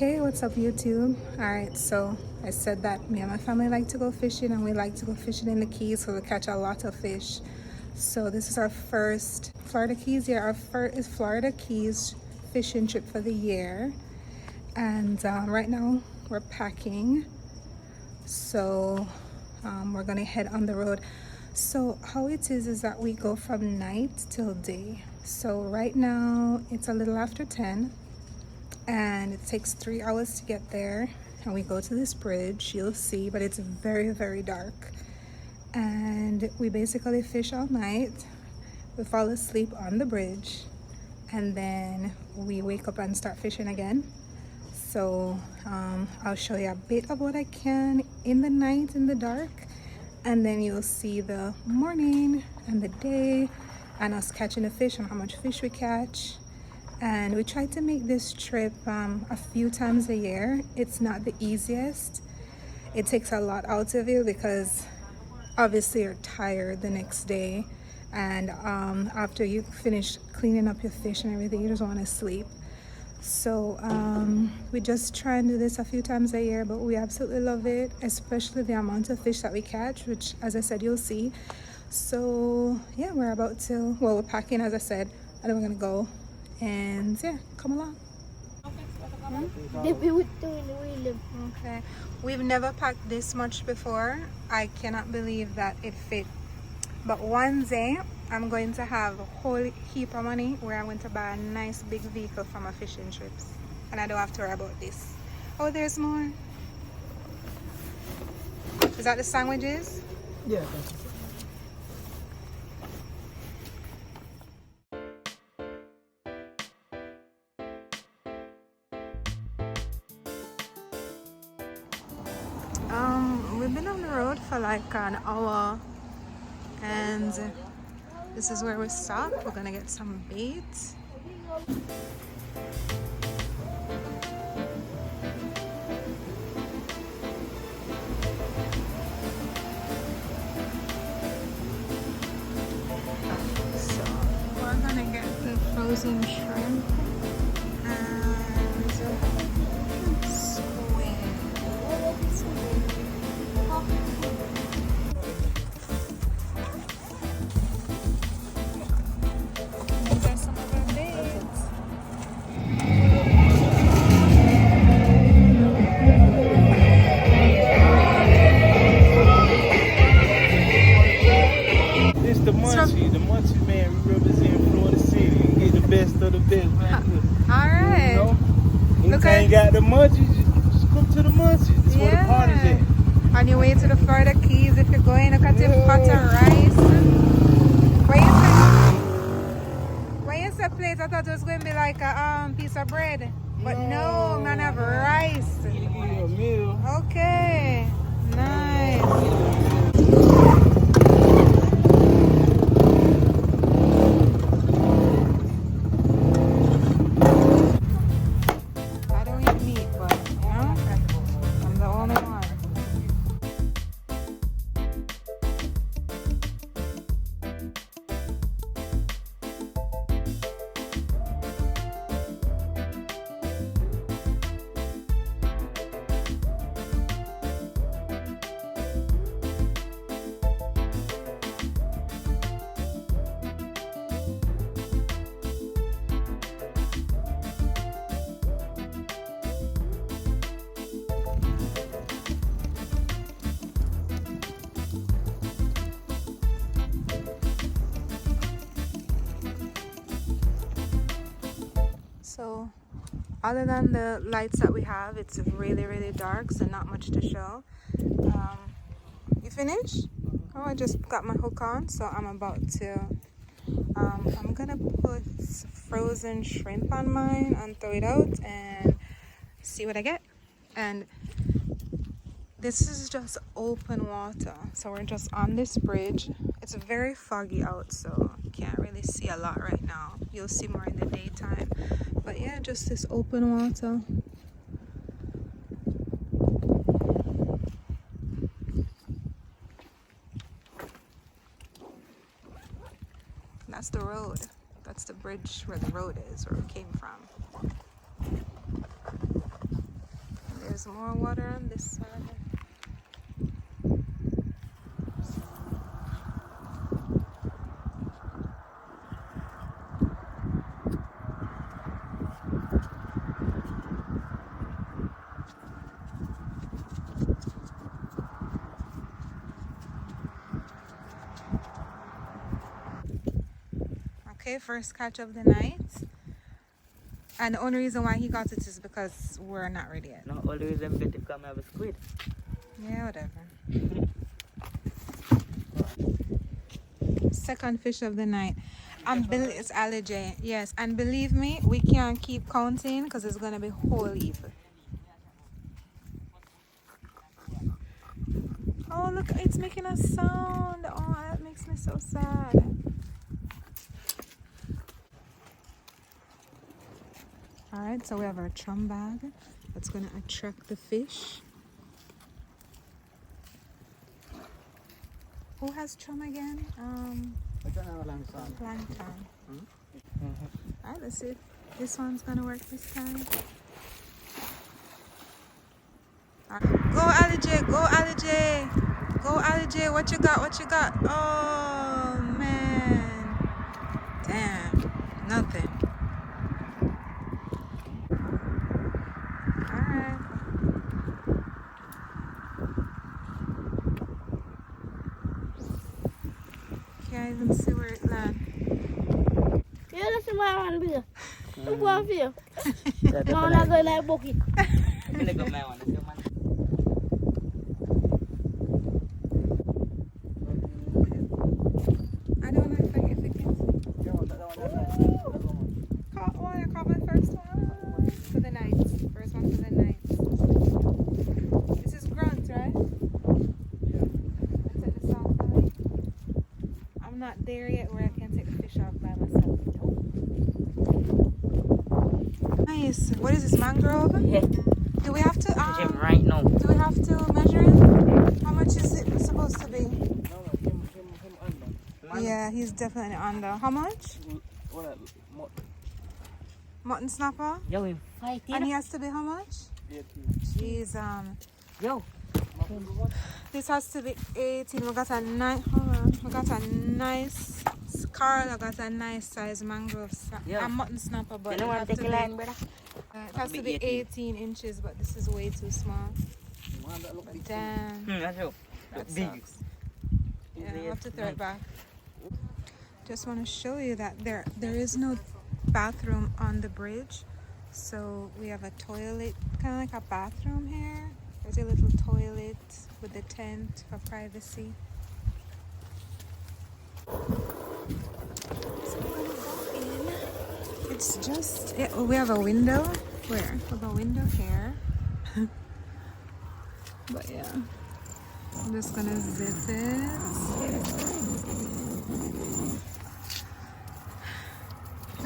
Hey, what's up YouTube? Alright, so I said that me and my family like to go fishing, and we like to go fishing in the Keys, so we catch a lot of fish. So this is our first Florida Keys. Yeah, our first Florida Keys fishing trip for the year. And right now we're packing, so we're gonna head on the road. So how it is that we go from night till day. So right now it's a little after 10, and it takes 3 hours to get there, and we go to this bridge, you'll see, but it's very, very dark. And we basically fish all night. We fall asleep on the bridge, and then we wake up and start fishing again. So I'll show you a bit of what I can in the night, in the dark, and then you'll see the morning and the day and us catching the fish and how much fish we catch. And we try to make this trip a few times a year. It's not the easiest. It takes a lot out of you because obviously you're tired the next day, and after you finish cleaning up your fish and everything, you just want to sleep. So we just try and do this a few times a year, but we absolutely love it, especially the amount of fish that we catch, which, as I said, you'll see. So yeah, we're packing, as I said, and then we're gonna go. And yeah, come along. Okay, we've never packed this much before. I cannot believe that it fit. But one day I'm going to have a whole heap of money where I'm going to buy a nice big vehicle for my fishing trips, and I don't have to worry about this. Oh, there's more. Is that the sandwiches? Yeah. We've been on the road for like an hour, and this is where we stop. We're gonna get some bait. So we're gonna get the frozen shrimp and squid. These are some of our baits. It's the Munchie man. We represent Florida City and get the best of the best, man. Alright. You know? Look Anytime you got the Munchies, just come to the Munchies. That's where the party's at. On your way to the Florida Keys, if you're going, look at the pot of rice. When you say plate, I thought it was going to be like a piece of bread. But no, man, have rice. Give you a meal. Okay, nice. I don't eat meat, but you know, I'm the only one. So other than the lights that we have, it's really, really dark, so not much to show. You finished? Oh, I just got my hook on, so I'm about to I'm gonna put frozen shrimp on mine and throw it out and see what I get. And this is just open water, so we're just on this bridge. It's very foggy out, so you can't really see a lot right now. You'll see more in the daytime, but yeah, just this open water. That's the road. That's the bridge where the road is, where we came from. There's more water on this side. Okay, first catch of the night. And the only reason why he got it is because we're not ready yet. No, all the reason get it come have a squid. Yeah, whatever. Second fish of the night. It's allergy. Yes, and believe me, we can't keep counting because it's gonna be whole heap. Oh look, it's making a sound. Oh, that makes me so sad. Alright, so we have our chum bag that's gonna attract the fish. Who has chum again? Plankton. Alright, let's see if this one's gonna work this time. Go Allergy, go Allergy, go Allergy. What you got? What you got? Oh man, damn, nothing. All right. Can't even see where it lands. Yeah, that's my one beer. Look what I feel. No, I'm not going to bucket. I'm going to go my one. That's your man. I don't know if I can. Caught my first one for the night. First one for the night. This is grunt, right? Yeah. Let's take this off, right? I'm not there yet where I can take the fish off by myself. Nice. What is this, mangrove? Yeah. Do we have to Right now. do we have to measure it? How much is it supposed to be? Him under. Yeah, he's definitely under. How much? What? Mutton snapper? Yo, we fighting. And he has to be how much? 18. Jeez, Yo. this has to be 18. We got a nice, hold on. We got a nice, Carla got a nice size mangrove Yeah. a mutton snapper, but You it, know what? have Take to a be, line, brother. it has to be 18 inches, but this is way too small. But damn, That's you. that big. sucks. Yeah, I have to throw it back. Just want to show you that there is no bathroom on the bridge, so we have a toilet, kind of like a bathroom here. There's a little toilet with the tent for privacy. So we're gonna go in. It's just we have a window. Where? We have a window here. But yeah, I'm just gonna zip it.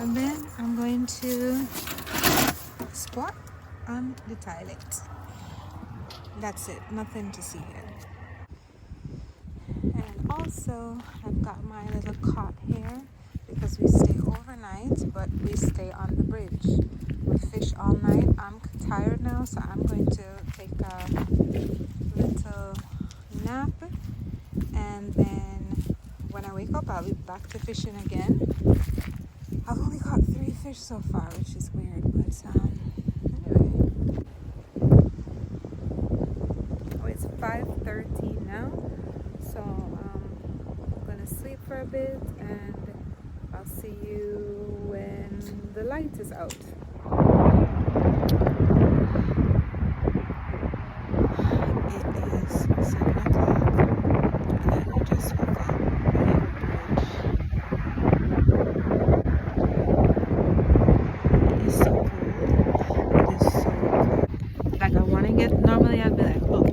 And then I'm going to squat on the toilet. That's it, nothing to see here. And also, I've got my little cot here because we stay overnight, but we stay on the bridge. We fish all night. I'm tired now, so I'm going to take a little nap. And then when I wake up, I'll be back to fishing again. I've only caught 3 fish so far, which is weird, but anyway. Oh, it's 5:30 now, so I'm gonna sleep for a bit, and I'll see you when the light is out. It is 7 o'clock, and I just woke up. Normally I'd be like up,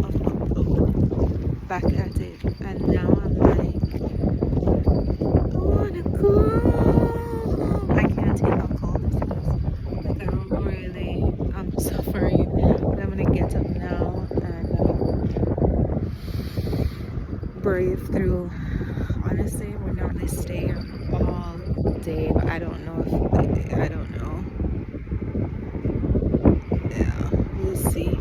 back at it, and now I'm like, I wanna go. I can't take a cold because I'm suffering, but I'm gonna get up now and brave through. Honestly, we normally stay here all day, but I don't know. Yeah, we'll see.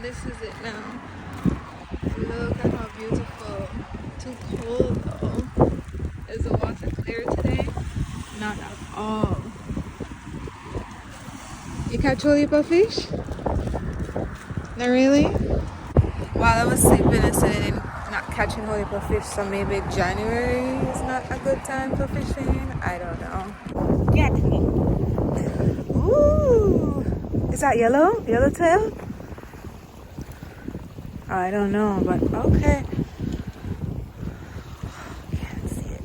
this is it now. Look at how beautiful. Too cold though. Is the water clear today? Not at all. You catch a heap of fish? Not really? While I was sleeping, I said not catching a whole heap of fish, so maybe January is not a good time for fishing. I don't know. Get me. Ooh! Is that yellow? Yellowtail? I don't know, but okay. Can't see it.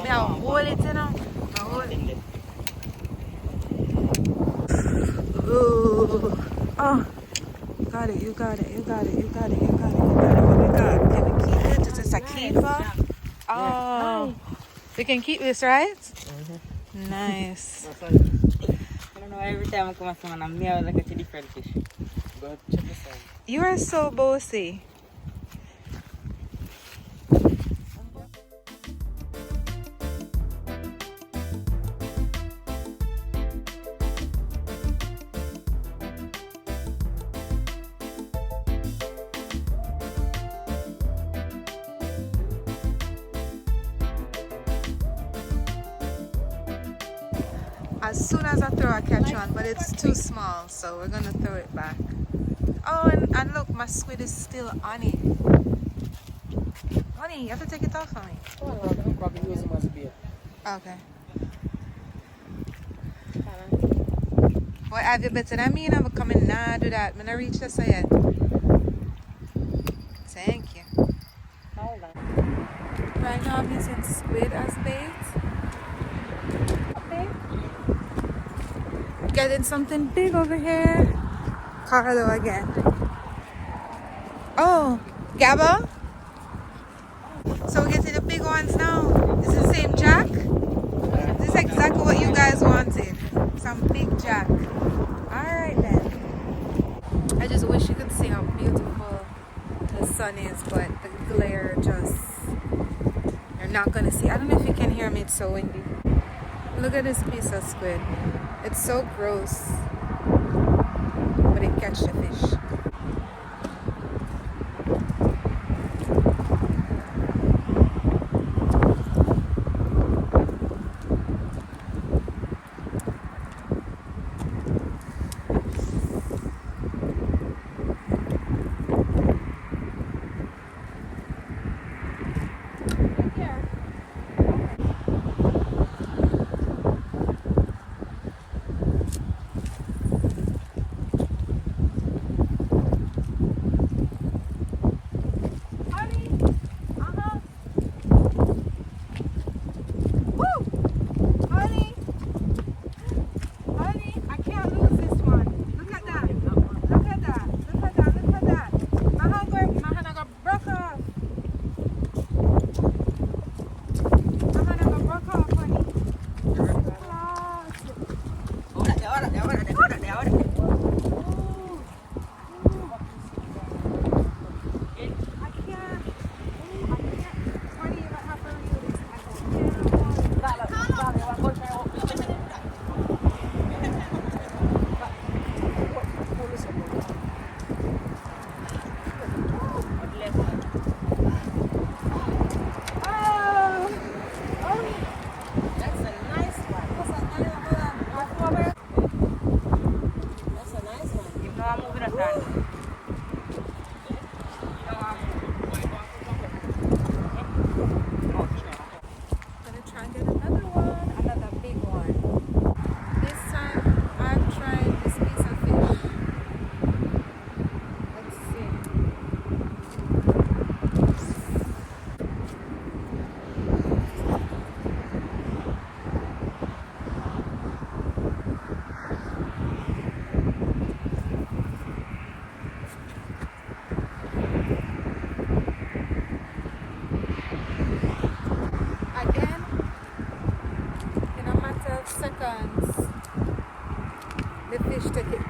I'll hold it, you know. I'll hold it. Ooh. Oh. Got it, you got it, you got it, you got it, you got it, you got it. What we got? Can we keep it? Is this a keeper? Oh. We can keep this, right? Nice. I don't know, every time I come and someone, I'm meow like a different fish. Go check this out. You are so bossy. As soon as I throw, I catch one, but it's too small, so we're gonna throw it back. Oh, and look, my squid is still on it. Honey, you have to take it off for me. I'm probably using my spear. Okay. Boy, have you better than me? I'm coming now, do that. I'm not reach this yet. Thank you. Hold on. Right now I'm using squid as bait. Okay. Getting something big over here. Carlo again. Oh, Gabba? So we're getting the big ones now. Is it the same jack? This is exactly what you guys wanted. Some big jack. Alright then. I just wish you could see how beautiful the sun is, but the glare just... You're not going to see. I don't know if you can hear me, it's so windy. Look at this piece of squid. It's so gross. But it catch the fish.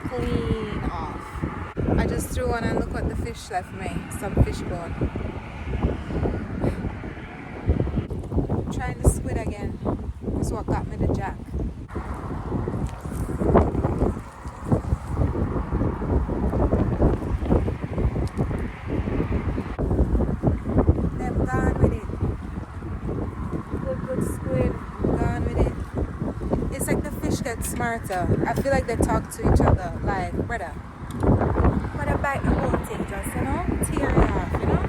Clean off. I just threw one and look what the fish left me. Some fish bone. Trying the squid again. That's what got me the jack. smarter. I feel like they talk to each other like, brother, bite the whole thing, just, you know, tear it off, you know?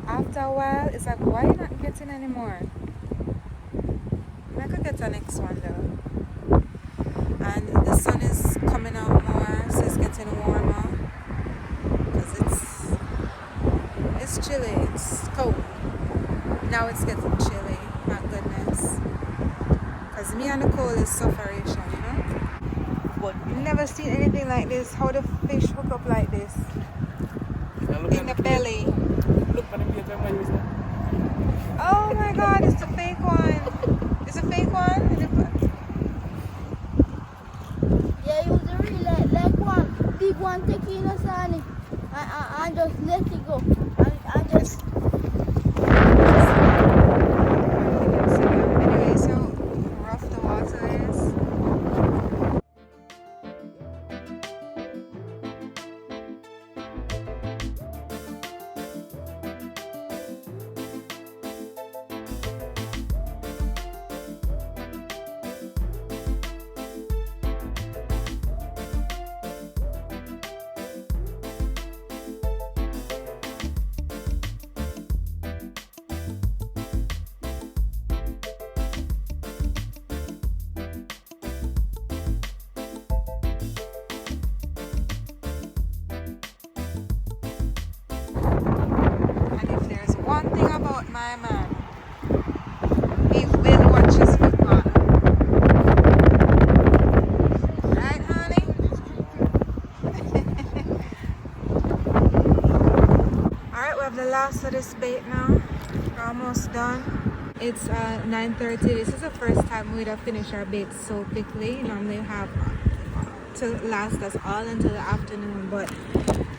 After a while, it's like, why are you not getting any more? I could get the next one though. And the sun is coming out more, so it's getting warmer. Because it's chilly, it's cold. Now it's getting chilly, my goodness. Because me and the cold is sufferation, you know? But never seen anything like this. How the fish hook up like this? In the belly. Look for the bait I'm using. Oh my god, it's the fake one. It's a fake one? Yeah, use the real like one. Big one take in a sunny. And just let it go. And just Anyway, so rough the water is. One thing about my man, he will watch his football. Right, honey? Alright, we have the last of this bait now. We're almost done. It's 9:30. This is the first time we'd have finished our bait so quickly. Normally we have to last us all until the afternoon, but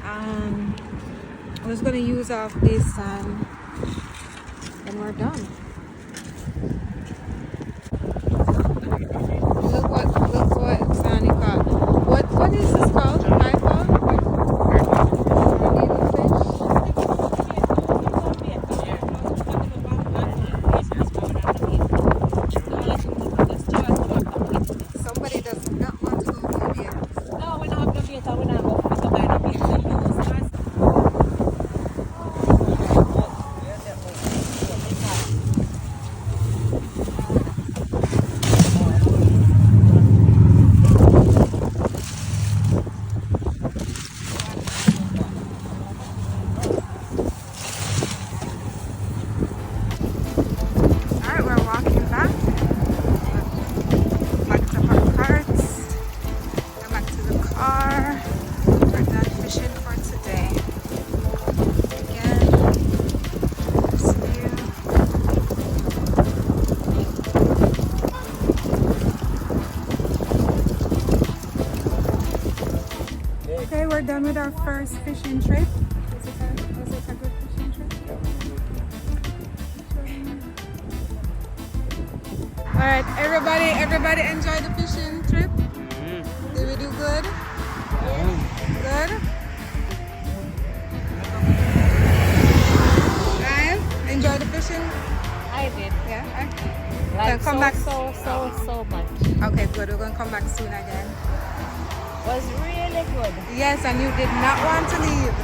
I was gonna use off this and we're done. Look what Sonny caught. What is this called? Pipon? Somebody does not want to go for beer. No, we're not going to be at all. We're not going to buy no beer. Alright, we're walking back. Back to our carts. Go back to the car. We're done fishing for today. Again, this view. Okay, we're done with our first fishing trip. Was it a good fishing trip? Alright, everybody enjoy the fishing trip? Did we do good? Good? Ryan, enjoy the fishing? I did. Yeah? Okay. Like come so, back. so much. Okay, good. We're going to come back soon again. Was really good. Yes, and you did not want to leave.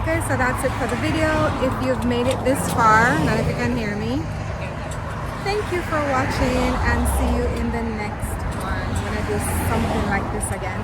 Okay, so that's it for the video. If you've made it this far, now if you can hear me, thank you for watching and see you in the next one when I do something like this again.